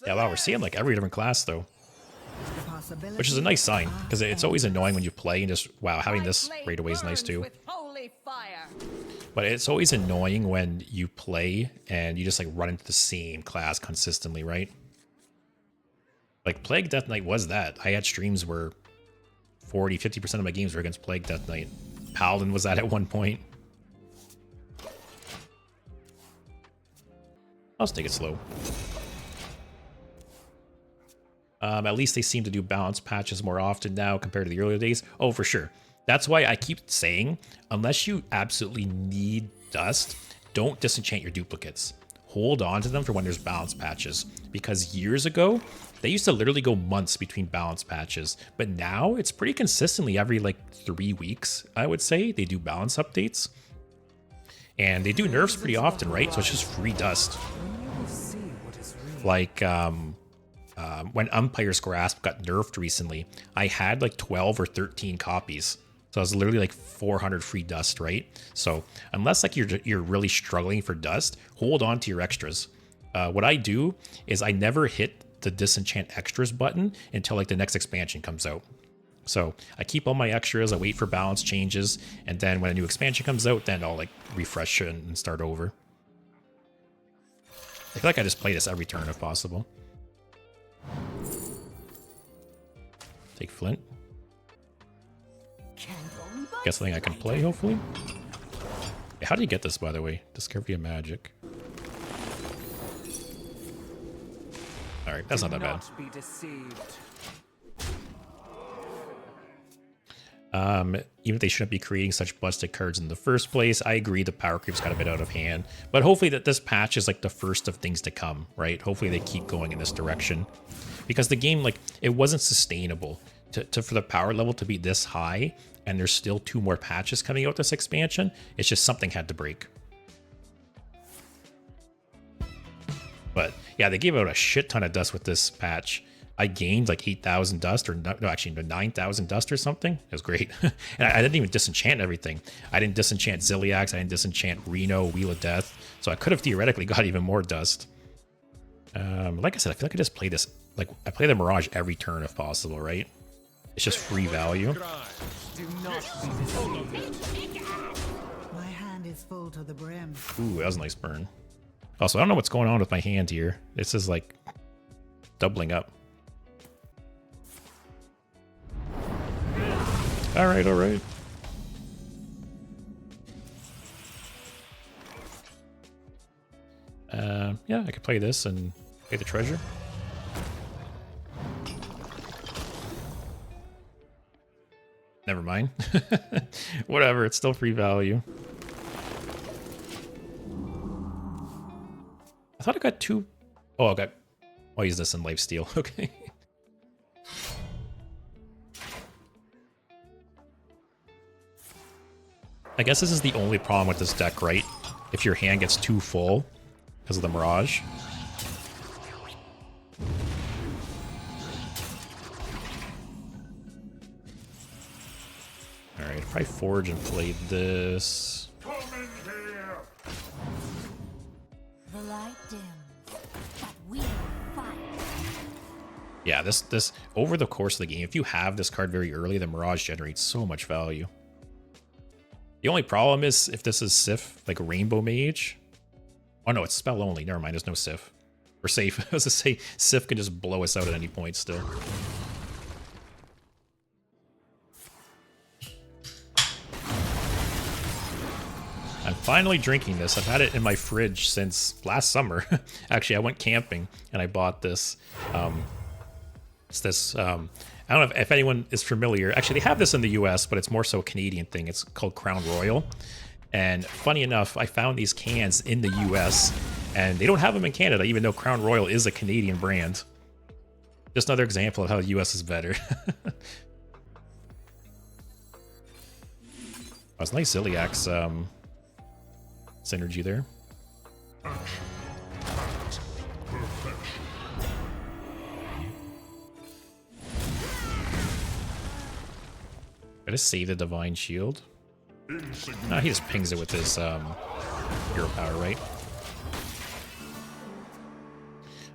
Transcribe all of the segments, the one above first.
Yeah, wow, we're seeing like every different class though. Which is a nice sign, because it's always annoying when you play and just, wow, having this right away is nice too. But it's always annoying when you play and you just like run into the same class consistently, right? Like Plague Death Knight was that. I had streams where 40-50% of my games were against Plague Death Knight. Paladin was that at one point. I'll just take it slow. At least they seem to do balance patches more often now compared to the earlier days. Oh, for sure. That's why I keep saying, unless you absolutely need dust, don't disenchant your duplicates. Hold on to them for when there's balance patches. Because years ago, they used to literally go months between balance patches. But now, it's pretty consistently every like 3 weeks, I would say, they do balance updates. And they do nerfs pretty often, right? So it's just free dust. Like, when Umpire's Grasp got nerfed recently, I had like 12 or 13 copies. So I was literally like 400 free dust, right? So unless like you're really struggling for dust, hold on to your extras. What I do is I never hit the disenchant extras button until like the next expansion comes out. So I keep all my extras, I wait for balance changes, and then when a new expansion comes out, then I'll like refresh it and start over. I feel like I just play this every turn if possible. Take Flint. Guess something I can play, hopefully. Yeah, how do you get this, by the way? Discovery of Magic. Alright, that's not that bad. Even if they shouldn't be creating such busted cards in the first place, I agree the power creep's got a bit out of hand. But hopefully that this patch is like the first of things to come, right? Hopefully they keep going in this direction. Because the game, like, it wasn't sustainable for the power level to be this high, and there's still 2 more patches coming out this expansion. It's just something had to break. But yeah, they gave out a shit ton of dust with this patch. I gained like 8,000 dust, or no, actually 9,000 dust or something. It was great. And I didn't even disenchant everything. I didn't disenchant Ziliax, I didn't disenchant Reno, Wheel of Death. So I could have theoretically got even more dust. Like I said, I feel like I just play this, like I play the Mirage every turn if possible, right? It's just free value. My hand is full to the brim. Ooh, that was a nice burn. Also, I don't know what's going on with my hand here. This is like doubling up. All right, all right. Yeah, I could play this and pay the treasure. Never mind. Whatever, it's still free value. I thought I got 2. Oh, I got. I'll use this in lifesteal. Okay. I guess this is the only problem with this deck, right? If your hand gets too full because of the Mirage. Alright, if I forge and play this. The light dims, but we fight. Yeah, this over the course of the game, if you have this card very early, the Mirage generates so much value. The only problem is if this is Sif, like Rainbow Mage. Oh no, it's spell only. Never mind, there's no Sif. We're safe. I was to say, Sif can just blow us out at any point still. I'm finally drinking this. I've had it in my fridge since last summer. Actually, I went camping and I bought this. It's this, I don't know if anyone is familiar. Actually, they have this in the US, but it's more so a Canadian thing. It's called Crown Royal. And funny enough, I found these cans in the US and they don't have them in Canada, even though Crown Royal is a Canadian brand. Just another example of how the US is better. That's nice Ziliax synergy there. Gotta save the Divine Shield. No, he just pings it with his hero power, right?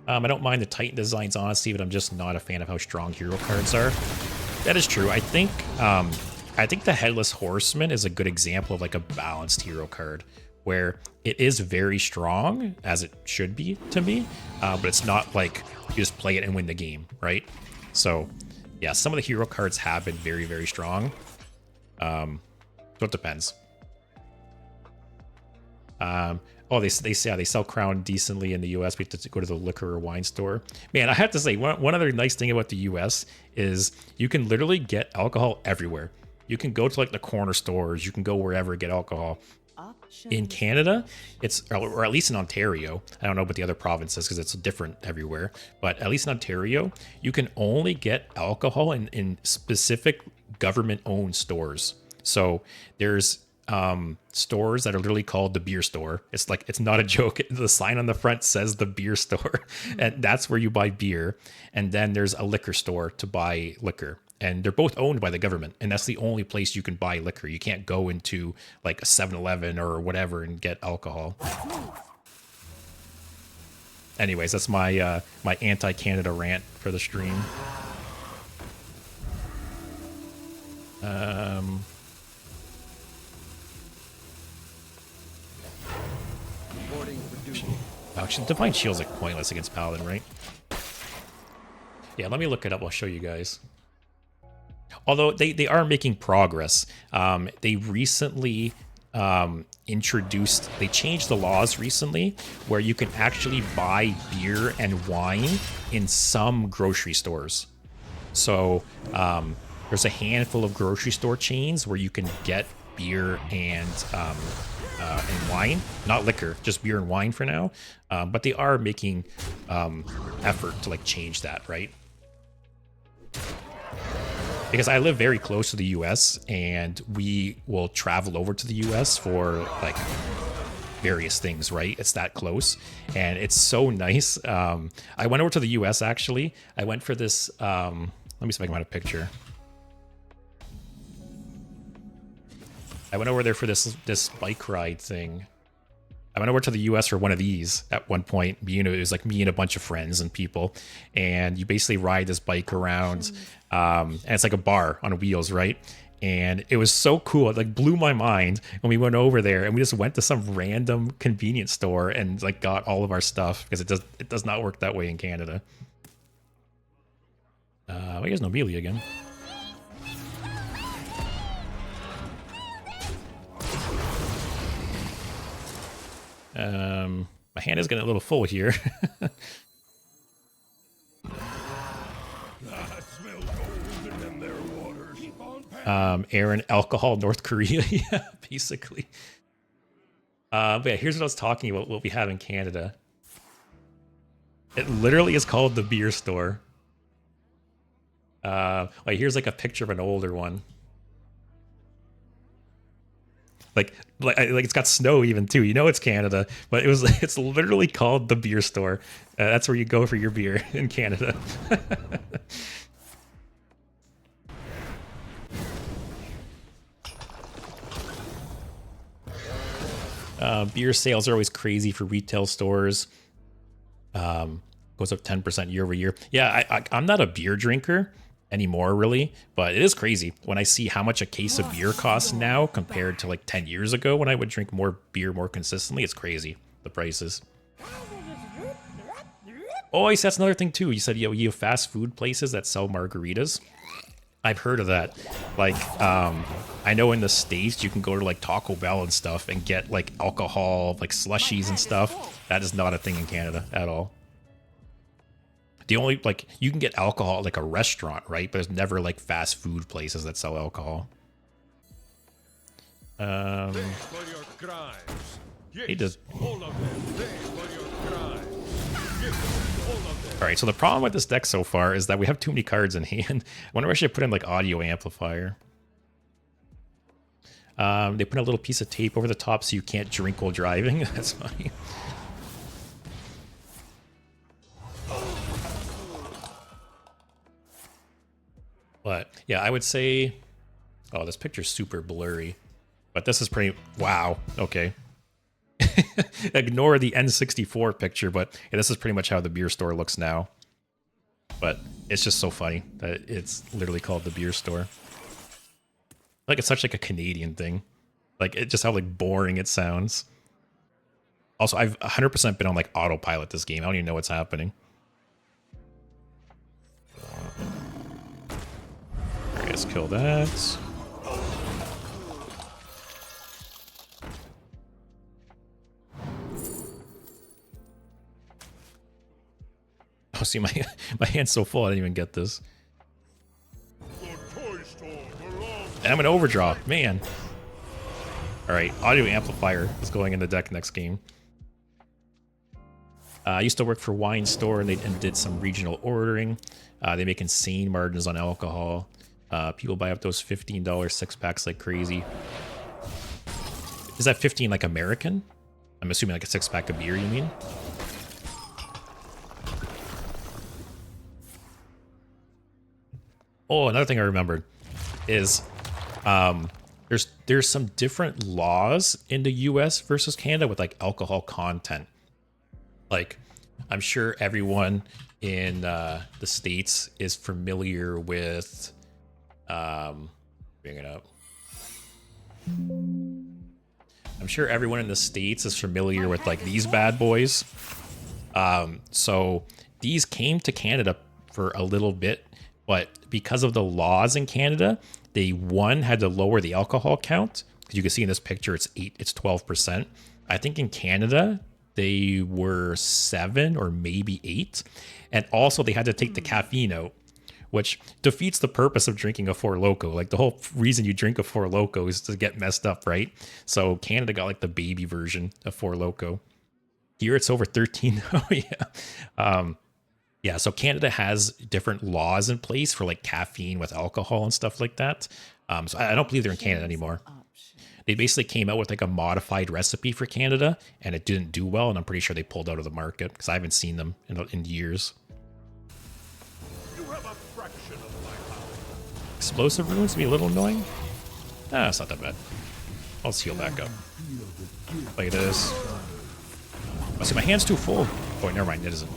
I don't mind the Titan designs, honestly, but I'm just not a fan of how strong hero cards are. That is true. I think the Headless Horseman is a good example of like a balanced hero card, where it is very strong, as it should be to me, but it's not like you just play it and win the game, right? So, yeah, some of the hero cards have been very, very strong. So it depends. Oh, they sell Crown decently in the U.S. We have to go to the liquor or wine store. Man, I have to say, one other nice thing about the U.S. is you can literally get alcohol everywhere. You can go to like the corner stores. You can go wherever get alcohol. In Canada, or at least in Ontario, I don't know about the other provinces because it's different everywhere, but at least in Ontario, you can only get alcohol in specific government-owned stores. So there's stores that are literally called the beer store. It's like, it's not a joke. The sign on the front says the beer store, and that's where you buy beer. And then there's a liquor store to buy liquor. And they're both owned by the government, and that's the only place you can buy liquor. You can't go into like a 7-Eleven or whatever and get alcohol. Anyways, that's my my anti-Canada rant for the stream. Actually, Divine Shield's like pointless against Paladin, right? Yeah, let me look it up. I'll show you guys. Although they are making progress. They recently they changed the laws recently where you can actually buy beer and wine in some grocery stores. So there's a handful of grocery store chains where you can get beer and wine, not liquor, just beer and wine for now. But they are making effort to like change that, right? Because I live very close to the US, and we will travel over to the US for like various things, right? It's that close, and it's so nice. I went over to the US actually. I went for this, let me see if I can find a picture. I went over there for this bike ride thing. I went over to the US for one of these at one point. It was like me and a bunch of friends and people, and you basically ride this bike around, and it's like a bar on wheels, right? And it was so cool. It like blew my mind when we went over there, and we just went to some random convenience store and like got all of our stuff, because it does not work that way in Canada. Here's Nobili again. My hand is getting a little full here. Aaron, alcohol, North Korea. Yeah, basically. But yeah, here's what I was talking about, what we have in Canada. It literally is called the beer store. Like here's like a picture of an older one. Like it's got snow even too. You know it's Canada, but it's literally called the beer store. That's where you go for your beer in Canada. Beer sales are always crazy for retail stores. Goes up 10% year over year. Yeah, I'm not a beer drinker anymore, really, but it is crazy when I see how much a case of beer costs now compared to like 10 years ago when I would drink more beer more consistently. It's crazy, the prices. Oh, that's another thing too. You said, you have fast food places that sell margaritas. I've heard of that. Like, I know in the States you can go to like Taco Bell and stuff and get like alcohol, like slushies and stuff. That is not a thing in Canada at all. The only, like, you can get alcohol at like a restaurant, right? But there's never like fast food places that sell alcohol. He does. Alright, so the problem with this deck so far is that we have too many cards in hand. I wonder if I should put in like audio amplifier. They put a little piece of tape over the top so you can't drink while driving. That's funny. But yeah, I would say, oh, this picture's super blurry, but this is pretty, wow, okay. Ignore the N64 picture, but yeah, this is pretty much how the beer store looks now. But it's just so funny that it's literally called the beer store. Like, it's such like a Canadian thing. Like, it just how like boring it sounds. Also, I've 100% been on like autopilot this game. I don't even know what's happening. Alright, let's kill that. Oh, see, my hand's so full I didn't even get this. And I'm an overdraw, man. Alright, audio amplifier is going in the deck next game. I used to work for Wine Store and did some regional ordering. They make insane margins on alcohol. People buy up those $15 six packs like crazy. Is that 15 like American? I'm assuming like a six pack of beer, you mean? Oh, another thing I remembered is there's some different laws in the US versus Canada with like alcohol content. Like, I'm sure everyone in the States is familiar with bring it up. I'm sure everyone in the States is familiar with like these bad boys. So these came to Canada for a little bit, but because of the laws in Canada, they had to lower the alcohol count. Because you can see in this picture, it's 12%. I think in Canada, they were 7 or maybe 8. And also they had to take the caffeine out, which defeats the purpose of drinking a Four Loko. Like, the whole reason you drink a Four Loko is to get messed up, right? So Canada got like the baby version of Four Loko. Here it's over 13. Oh yeah. Yeah, so Canada has different laws in place for like caffeine with alcohol and stuff like that. So I don't believe they're in Canada anymore. They basically came out with like a modified recipe for Canada, and it didn't do well, and I'm pretty sure they pulled out of the market because I haven't seen them in years. You have a fraction of my power. Explosive runes can be a little annoying. Ah, it's not that bad. Let's heal back up. Like this. Oh, see, my hand's too full. Oh, never mind, it isn't.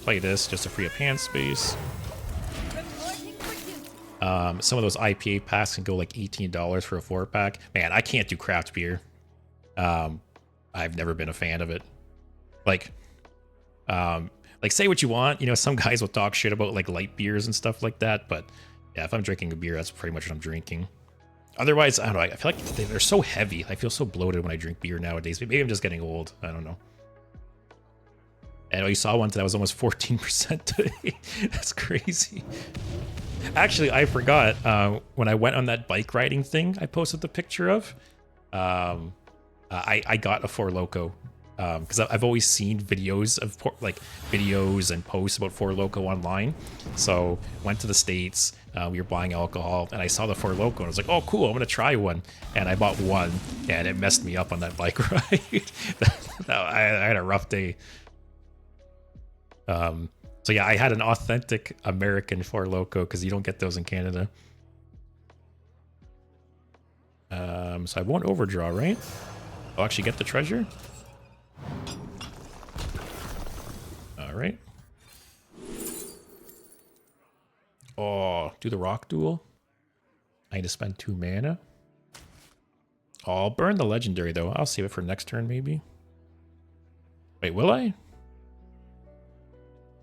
Play this just to free up hand space. Some of those IPA packs can go like $18 for a 4-pack. Man, I can't do craft beer. I've never been a fan of it. Like say what you want. You know, some guys will talk shit about like light beers and stuff like that. But yeah, if I'm drinking a beer, that's pretty much what I'm drinking. Otherwise, I don't know. I feel like they're so heavy. I feel so bloated when I drink beer nowadays. Maybe I'm just getting old. I don't know. And you saw one that was almost 14% today. That's crazy. Actually, I forgot. When I went on that bike riding thing I posted the picture of, I got a Four Loko. Because I've always seen videos of videos and posts about Four Loko online. So went to the States. We were buying alcohol, and I saw the Four Loko, and I was like, "Oh, cool! I'm gonna try one." And I bought one, and it messed me up on that bike ride. I had a rough day. So yeah, I had an authentic American Four Loko because you don't get those in Canada. So I won't overdraw, right? I'll actually get the treasure. All right. Oh, do the rock duel. I need to spend 2 mana. Oh, I'll burn the legendary though. I'll save it for next turn maybe. Wait, will I?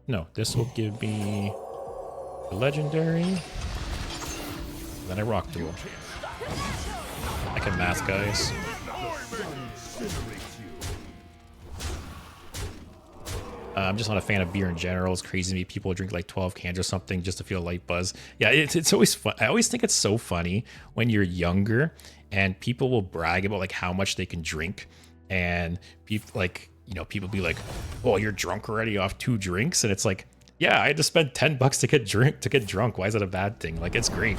No, this will give me the legendary. Then I rock duel. I can math, guys. I'm just not a fan of beer in general. It's crazy to me. People drink like 12 cans or something just to feel a light buzz. Yeah, it's always fun. I always think it's so funny when you're younger and people will brag about like how much they can drink, and people like, you know, people be like, "Oh, you're drunk already off 2 drinks," and it's like, yeah, I had to spend $10 to get drunk. Why is that a bad thing? Like, it's great.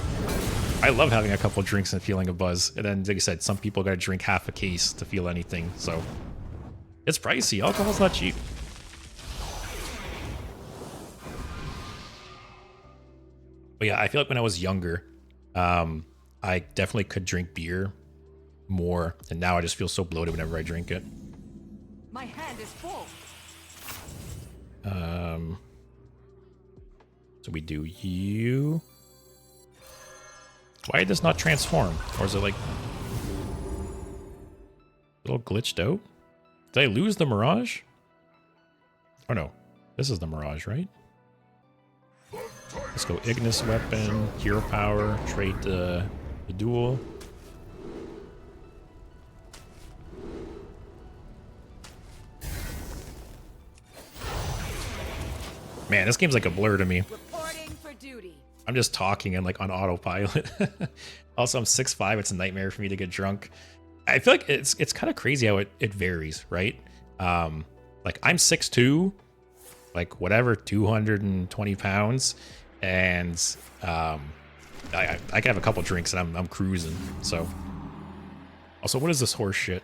I love having a couple drinks and feeling a buzz. And then, like I said, some people got to drink half a case to feel anything. So it's pricey. Alcohol's not cheap. But yeah, I feel like when I was younger, I definitely could drink beer. more, and now I just feel so bloated whenever I drink it. My hand is full. So we do you. Why did this not transform? Or is it like a little glitched out? Did I lose the Mirage? Oh no, this is the Mirage, right? Let's go Ignis Weapon, Hero Power, trade the duel. Man, this game's like a blur to me. Reporting for duty. I'm just talking and like on autopilot. Also, I'm 6'5". It's a nightmare for me to get drunk. I feel like it's kind of crazy how it varies, right? Like I'm 6'2", like whatever, 220 pounds, and I can have a couple drinks and I'm cruising. So, also, what is this horse shit?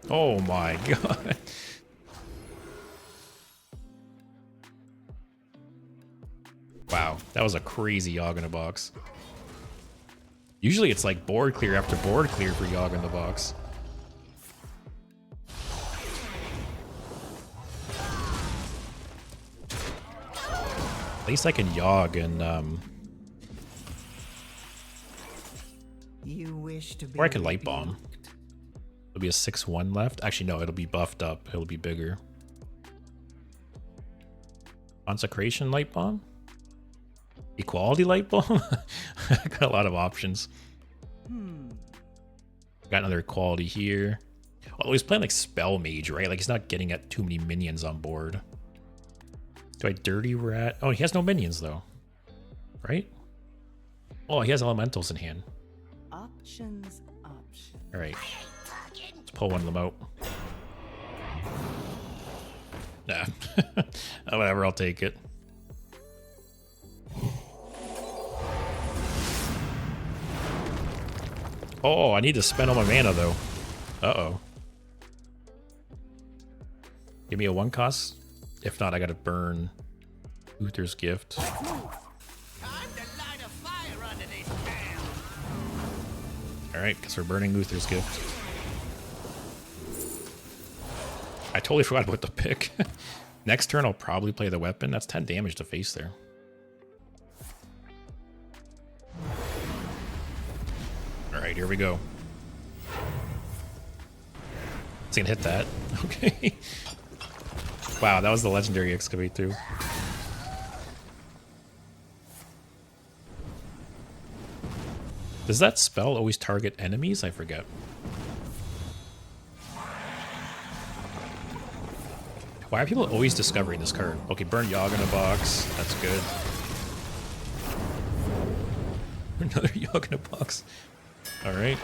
Oh my god. Wow, that was a crazy Yogg in the box. Usually it's like board clear after board clear for Yogg in the box. At least I can Yogg and You wish to be or I can Light Bomb. rebuked. It'll be a 6/1 left. Actually, no, it'll be buffed up. It'll be bigger. Consecration Light Bomb? Equality Light Bomb? Got a lot of options. Got another equality here. Although he's playing like Spell Mage, right? Like he's not getting at too many minions on board. Do I Dirty Rat? Oh, he has no minions though. Right? Oh, he has elementals in hand. Options. Alright. Let's pull one of them out. Nah. Oh, whatever, I'll take it. Oh, I need to spend all my mana though. Uh-oh. Give me a 1 cost. If not, I gotta burn Uther's Gift. Alright, guess we're burning Uther's Gift. I totally forgot about the pick. Next turn, I'll probably play the weapon. That's 10 damage to face there. Alright, here we go. It's gonna hit that. Okay. Wow, that was the legendary excavate too. Does that spell always target enemies? I forget. Why are people always discovering this card? Okay, burn Yogg in a box. That's good. Another Yogg in a box. Alright.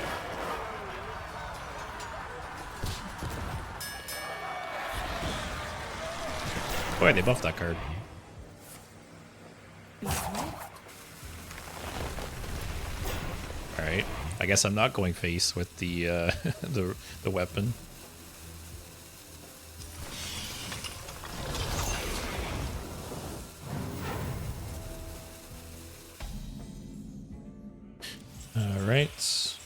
Oh yeah, they buffed that card. Alright. I guess I'm not going face with the the weapon. Alright.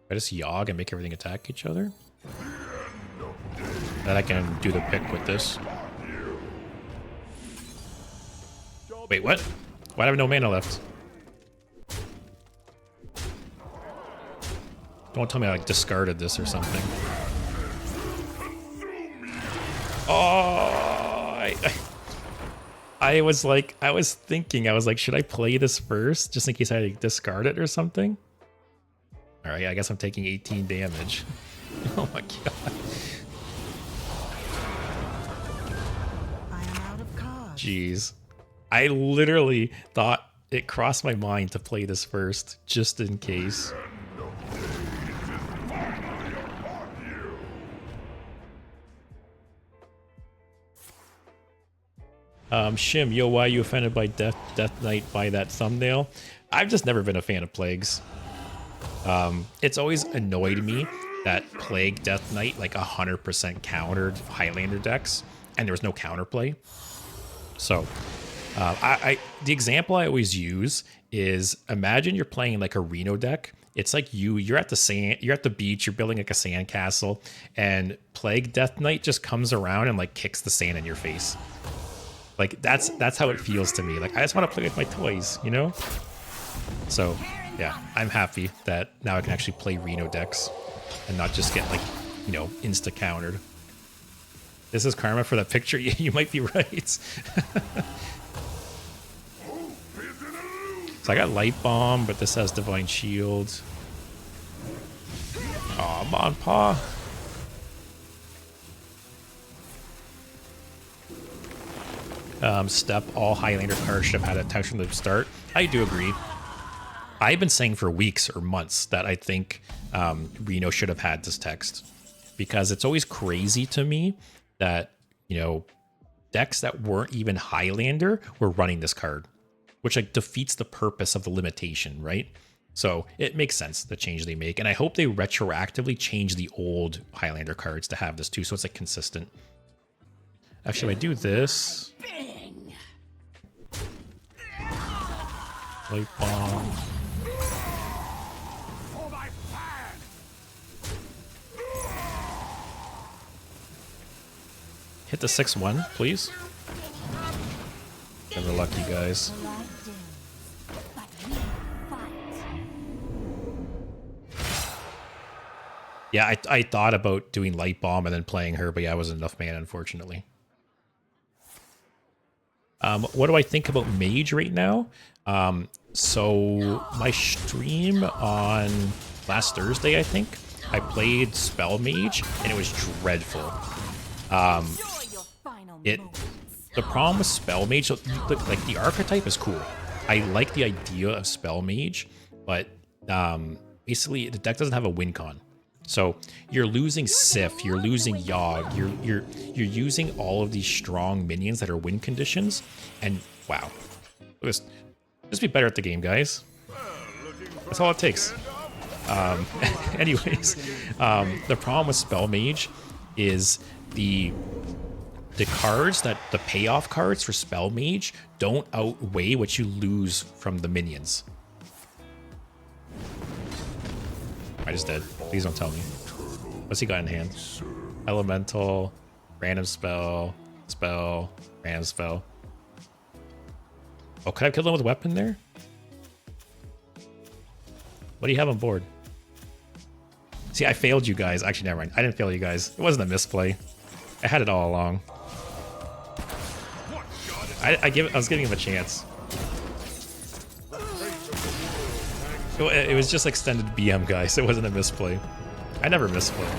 I just Yogg and make everything attack each other. Then I can do the pick with this. Wait, what? Why do I have no mana left? Don't tell me I like discarded this or something. Oh, I was like, I was thinking, I was like, should I play this first just in case I discard it or something? All right, I guess I'm taking 18 damage. Oh my god. I am out of cards. Jeez. I literally thought it crossed my mind to play this first, just in case. Shim, yo, why are you offended by Death Knight by that thumbnail? I've just never been a fan of Plagues. It's always annoyed me that Plague Death Knight like 100% countered Highlander decks, and there was no counterplay. So, the example I always use is imagine you're playing like a Reno deck. It's like you're at the beach, you're building like a sand castle, and Plague Death Knight just comes around and like kicks the sand in your face. Like that's how it feels to me. Like I just want to play with my toys, you know? So yeah, I'm happy that now I can actually play Reno decks and not just get like, you know, insta countered. This is karma for that picture. You might be right. So I got Light Bomb, but this has Divine Shield. Aw, come on, Paw. Step, all Highlander cards should have had a text from the start. I do agree. I've been saying for weeks or months that I think Reno should have had this text. Because it's always crazy to me that, you know, decks that weren't even Highlander were running this card. Which like defeats the purpose of the limitation, right? So it makes sense, the change they make. And I hope they retroactively change the old Highlander cards to have this too, so it's like consistent. Actually, if I do this... Light Bomb. Hit the 6-1, please. Never lucky, guys. Yeah, I thought about doing Light Bomb and then playing her, but yeah, I wasn't enough mana, unfortunately. What do I think about Mage right now? So my stream on last Thursday, I think, I played Spell Mage, and it was dreadful. The problem with Spell Mage, like the archetype is cool. I like the idea of Spell Mage, but basically the deck doesn't have a win con. So you're losing Sif, you're losing Yogg, you're using all of these strong minions that are win conditions, and wow, just be better at the game, guys. That's all it takes. Anyways, the problem with Spell Mage is the cards the payoff cards for Spell Mage don't outweigh what you lose from the minions. I just did. Please don't tell me. What's he got in hand? Elemental, random spell, random spell. Oh, could I have killed him with a weapon there? What do you have on board? See, I failed you guys. Actually, never mind. I didn't fail you guys. It wasn't a misplay. I had it all along. I was giving him a chance. It was just extended BM, guys. It wasn't a misplay. I never misplay.